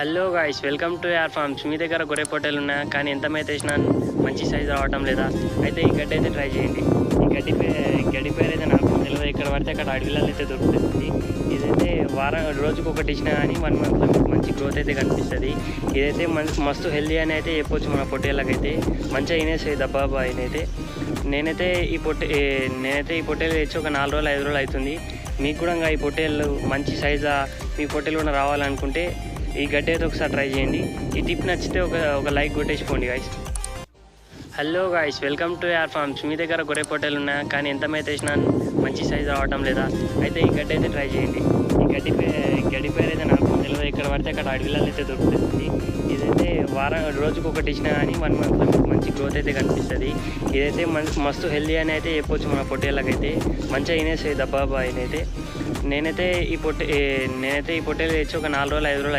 Hello guys, welcome to your farms. మీ దగ్గర గొర్రె పొట్టేలు ఉన్నాయా? కానీ ఎంత మేత వేసినా మంచి సైజు రావటం లేదా? అయితే ఈ గడ్డి అయితే ట్రై చేయండి. ఈ గడ్డి పేరు అయితే నాకు తెలియదు. ఇక్కడ పడితే అక్కడ అడవిలలో అయితే దొరుకుతుంది. ఇదైతే రోజుకు ఒకటి ఇచ్చినా కానీ 1 monthలో మంచి గ్రోత్ అయితే కనిపిస్తుంది. ఇదైతే మస్తు హెల్దీ అని అయితే చెప్పొచ్చు. మన పొట్టేళ్ళకైతే మంచిగా అయినేస్తాయి దబ్బాబా. నేనైతే ఈ పొట్టేలు తెచ్చి ఒక 4 రోజులు 5 రోజులు అవుతుంది. మీకు కూడా ఈ పొట్టేళ్ళు మంచి సైజా మీ పొట్టేలు కూడా రావాలనుకుంటే ఈ గడ్డి అయితే ఒకసారి ట్రై చేయండి. ఈ టిప్ నచ్చితే ఒక లైక్ కొట్టేసిపోండి guys. Hello guys, welcome to your farms. మీ దగ్గర గొర్రె పొట్టేలు ఉన్నాయా? కానీ ఎంత మేత వేసినా మంచి సైజు రావటం లేదా? అయితే ఈ గడ్డి అయితే ట్రై చేయండి. ఈ గడ్డి పేరు అయితే నాకు తెలియదు. ఇక్కడ పడితే అక్కడ అడవిలలో అయితే దొరుకుతుంది. ఇదైతే రోజుకు ఒకటి ఇచ్చినా కానీ 1 monthలో మంచి గ్రోత్ అయితే కనిపిస్తుంది. ఇదైతే మస్తు హెల్దీ అని అయితే చెప్పొచ్చు. మన పొట్టేళ్ళకైతే మంచిగా అయినేస్తాయి దబ్బాబా. నేనైతే ఈ పొట్టేలు తెచ్చి ఒక 4 రోజులు 5 రోజులు